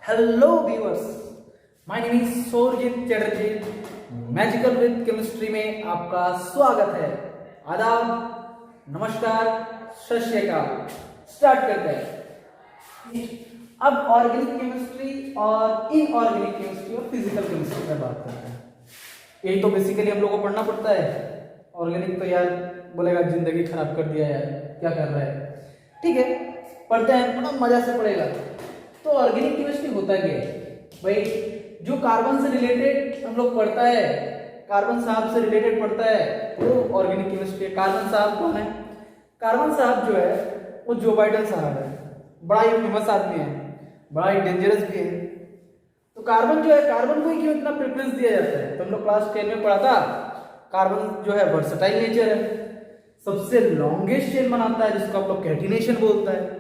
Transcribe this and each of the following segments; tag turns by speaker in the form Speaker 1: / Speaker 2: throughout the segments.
Speaker 1: Hello viewers, my name is Sourajit Chatterjee. Magical with chemistry में आपका स्वागत है। आदाब, नमस्कार, सत श्री अकाल। स्टार्ट करते हैं। अब ऑर्गेनिक केमिस्ट्री और इनऑर्गेनिक केमिस्ट्री और फिजिकल केमिस्ट्री पर बात करते हैं। यही तो बेसिकली हम लोग को पढ़ना पड़ता है। ऑर्गेनिक तो यार बोलेगा जिंदगी खराब कर दिया यार, क्या कर रहा है। ठीक है, पढ़ते हैं, बड़ा मजा से पढ़ेगा। तो ऑर्गेनिक केमिस्ट्री होता क्या है भाई? जो कार्बन से रिलेटेड हम लोग पढ़ता है, कार्बन साहब से रिलेटेड पढ़ता है, वो ऑर्गेनिक केमिस्ट्री है। कार्बन साहब कौन है? कार्बन साहब जो है वो जो बाइडेन साहब है। बड़ा ही फेमस आदमी है, बड़ा ही डेंजरस भी है। तो कार्बन जो है, कार्बन को ही क्यों इतना प्रेफरेंस दिया जाता है? तो हम लोग क्लास 10 में पढ़ा था। कार्बन जो है वर्सेटाइल नेचर है, सबसे लॉन्गेस्ट चेन बनाता है, जिसको आप लोग कैटिनेशन बोलता है।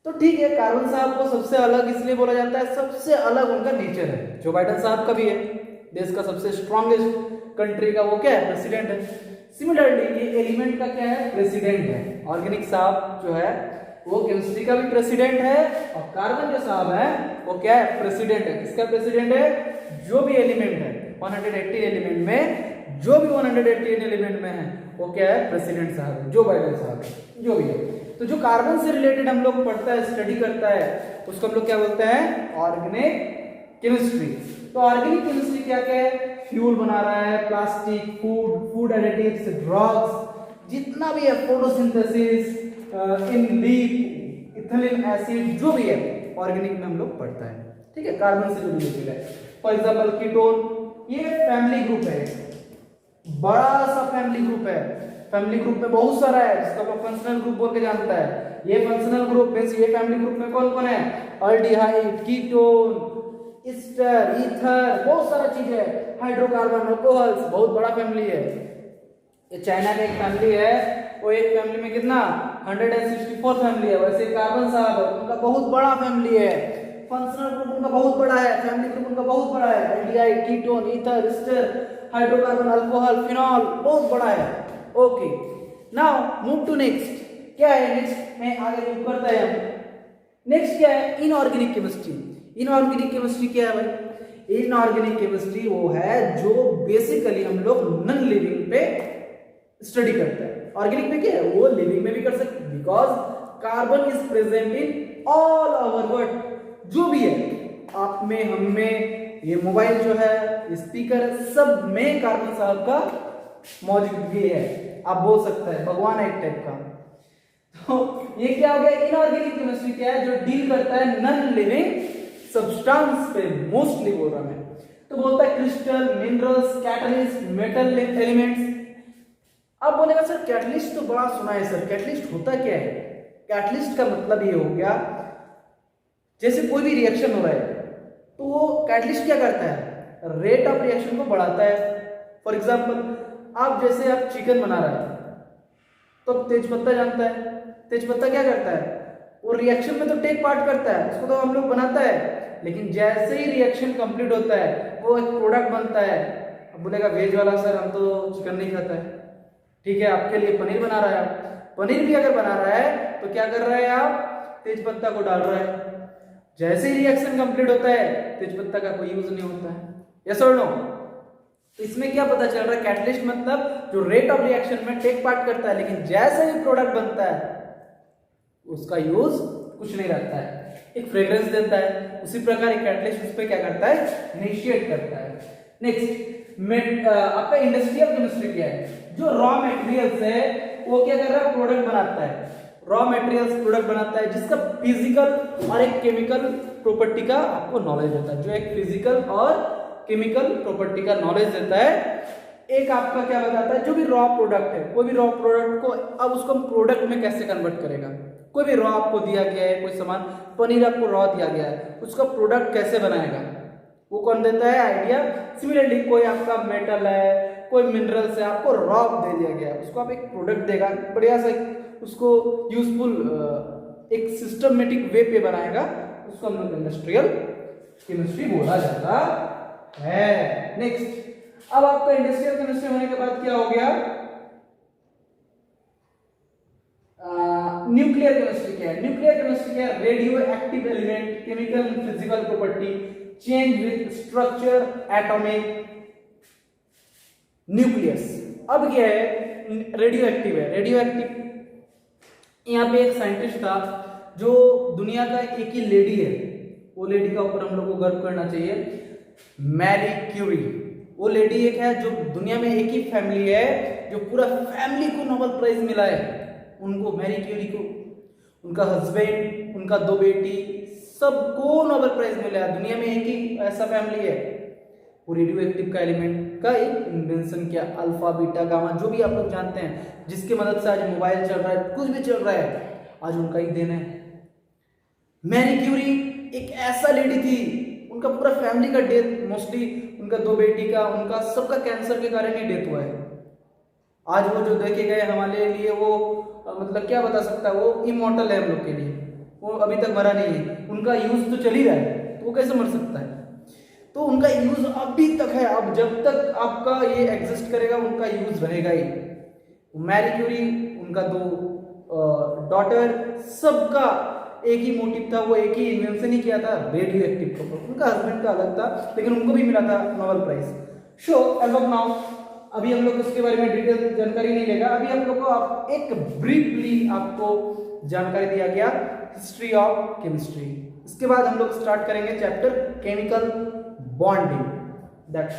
Speaker 1: तो ठीक है, कार्बन साहब को सबसे अलग इसलिए बोला जाता है, सबसे अलग उनका नेचर है। जो बाइडेन साहब का भी है, देश का सबसे स्ट्रॉन्गेस्ट कंट्री का वो क्या है? प्रेसिडेंट है। सिमिलरली ये एलिमेंट का क्या है? प्रेसिडेंट है। ऑर्गेनिक साहब जो है वो केमिस्ट्री का भी प्रेसिडेंट है, और कार्बन जो साहब है वो क्या है? प्रेसिडेंट है। किसका प्रेसिडेंट है? जो भी एलिमेंट है 180 एलिमेंट में, जो भी 180 एलिमेंट में है वो क्या है? प्रेसिडेंट साहब है, जो बाइडेन साहब है, जो भी है। तो जो कार्बन से रिलेटेड हम लोग पढ़ता है, स्टडी करता है, उसको हम लोग क्या बोलते हैं? Organic chemistry. तो ऑर्गेनिक केमिस्ट्री क्या क्या है? फ्यूल बना रहा है, प्लास्टिक, फूड एडिटिव्स, ड्रग्स, जितना भी है, फोटोसिंथेसिस, इन लीफ, इथिलीन एसिड, जो भी है ऑर्गेनिक में हम लोग पढ़ता है। ठीक है, कार्बन से जो रिलेटेड है। फॉर एग्जांपल कीटोन, ये फैमिली ग्रुप है, बड़ा सा फैमिली ग्रुप है। फैमिली ग्रुप में बहुत सारा है, जिसको आप फंक्शनल ग्रुप बोल के जानता है। ये फंक्शनल ग्रुप में, ये फैमिली ग्रुप में कौन कौन है? अल्डिहाइड, कीटोन, एस्टर, ईथर, बहुत सारा चीज है। हाइड्रोकार्बन, अल्कोहल्स, बहुत बड़ा फैमिली है। ये चाइना का एक फैमिली है, वो एक फैमिली में कितना 164 फैमिली है। वैसे कार्बन साहब उनका बहुत बड़ा फैमिली है। फंक्शनल ग्रुप उनका बहुत बड़ा है, फैमिली ग्रुप उनका बहुत बड़ा है। Aldehyde, ketone, ether, ester, hydrocarbon, alcohol, phenol, बहुत बड़ा है। Okay, now move to next. क्या है नेक्स्ट में? आगे मूव करते हैं हम। नेक्स्ट क्या है? Inorganic chemistry. इनऑर्गेनिक केमिस्ट्री क्या है भाई? इनऑर्गेनिक केमिस्ट्री वो है जो बेसिकली हम लोग नॉन लिविंग पे स्टडी करते हैं। ऑर्गेनिक में क्या है? वो लिविंग में भी कर सकते हैं, because carbon is present in all our world. जो भी है, आप में, हम में, ये मोबाइल जो है, स्पीकर, सब में कार्बन साहब का मौजूदगी है। आप बोल सकते हैं भगवान एक टाइप का। तो ये क्या हो गया? इनऑर्गेनिक केमिस्ट्री क्या है? जो डील करता है नॉन लिविंग सब्सटेंस पे, मोस्टली बोल रहा मैं। तो बोलता है crystal, minerals, catalyst, metal elements. अब बोलेगा सर कैटलिस्ट तो बड़ा सुना है सर, कैटलिस्ट होता क्या है? कैटलिस्ट का मतलब ये हो गया, जैसे कोई भी रिएक्शन हो रहा है तो वो कैटलिस्ट क्या करता है? रेट ऑफ रिएक्शन को बढ़ाता है। फॉर एग्जांपल, आप जैसे आप चिकन बना रहे हैं तो तेजपत्ता जानता है, तेजपत्ता क्या करता है? वो रिएक्शन में तो टेक पार्ट करता है, उसको तो हम लोग बनाता है, लेकिन जैसे ही रिएक्शन कंप्लीट होता है वो एक प्रोडक्ट बनता है। अब बोलेगा वेज वाला सर हम तो चिकन नहीं खाता है। ठीक है, आपके लिए पनीर बना रहा है, पनीर भी अगर बना रहा है तो क्या कर रहा है? आप तेजपत्ता को डाल रहा है। जैसे ही रिएक्शन कंप्लीट होता है तेजपत्ता का कोई यूज नहीं होता है। यस और नो? तो इसमें क्या पता चल रहा है? कैटलिस्ट मतलब जो रेट ऑफ रिएक्शन में टेक पार्ट करता है, लेकिन जैसे ही प्रोडक्ट बनता है उसका यूज कुछ नहीं रहता है, एक फ्रेग्रेंस देता है। उसी प्रकार एक कैटलिस्ट उस पे क्या करता है? इनिशिएट करता है। नेक्स्ट, आपका इंडस्ट्रियल केमिस्ट्री क्या है? जो रॉ मटेरियल्स है वो क्या कर रहा है? प्रोडक्ट बनाता है। रॉ मटेरियल्स प्रोडक्ट बनाता है, जिसका फिजिकल और एक केमिकल प्रॉपर्टी का आपको नॉलेज होता है। जो एक फिजिकल और केमिकल प्रॉपर्टी का नॉलेज देता है। एक आपका क्या बताता है? जो भी रॉ प्रोडक्ट है, कोई भी रॉ प्रोडक्ट को अब उसको हम प्रोडक्ट में कैसे कन्वर्ट करेगा? कोई भी रॉ आपको दिया गया है, कोई सामान, पनीर आपको रॉ दिया गया है, उसका प्रोडक्ट कैसे बनाएगा? वो कौन देता है आइडिया? सिमिलरली कोई आपका मेटल है, कोई मिनरल्स है, आपको रॉ दे दिया गया है, उसको आप एक प्रोडक्ट देगा, बढ़िया से उसको यूजफुल एक सिस्टमेटिक वे पे बनाएगा, उसको हम लोग इंडस्ट्रियल केमिस्ट्री बोला जाता है। नेक्स्ट, अब आपका इंडस्ट्रियल केमिस्ट्री होने के बाद क्या हो गया? Nuclear chemistry. क्या है? न्यूक्लियर केमिस्ट्री क्या है? Radio active element, chemical and physical property, change with structure atomic nucleus. अब क्या है? रेडियो एक्टिव है। रेडियो एक्टिव, यहाँ पे एक साइंटिस्ट था जो दुनिया का एक ही लेडी है, वो लेडी का ऊपर हम लोग को गर्व करना चाहिए, मैरी क्यूरी। वो लेडी एक है जो दुनिया में एक ही फैमिली है जो पूरा फैमिली को नोबेल प्राइज मिला है। उनको, मैरी क्यूरी को, उनका हस्बैंड, उनका 2 बेटी, सबको नोबेल प्राइज मिला है। दुनिया में एक ही ऐसा फैमिली है। वो रेडियो एक्टिव का एलिमेंट का एक इन्वेंशन किया, अल्फा बीटा गामा, जो भी आप लोग जानते हैं, जिसकी मदद से आज मोबाइल चल रहा है, कुछ भी चल रहा है, आज उनका ही देन है। मैरी क्यूरी एक ऐसा लेडी थी, उनका पूरा फैमिली का डेथ, मोस्टली उनका 2 बेटी का, उनका सबका कैंसर के कारण ही डेथ हुआ है। आज वो जो देखे गए हमारे लिए, वो मतलब क्या बता सकता है, वो इमॉर्टल है हम लोग के लिए, वो अभी तक मरा नहीं है। उनका यूज तो चल ही रहा है, तो वो कैसे मर सकता है? तो उनका यूज अभी तक है, अब जब तक आपका ये एग्जिस्ट करेगा उनका यूज रहेगा ही। मैरी क्यूरी, उनका 2 डॉटर, सबका एक ही मोटिव था, वो एक ही इन्वेंशन ही किया था, रेडियो एक्टिव का। उनका हस्बैंड का अलग था, लेकिन उनको भी मिला था Nobel prize. So as of now, अभी हम लोग उसके बारे में डिटेल जानकारी नहीं लेगा। अभी हम लोग को एक ब्रीफली आपको जानकारी दिया गया हिस्ट्री ऑफ केमिस्ट्री। इसके बाद हम लोग स्टार्ट करेंगे चैप्टर केमिकल बॉन्डिंग। दैट्स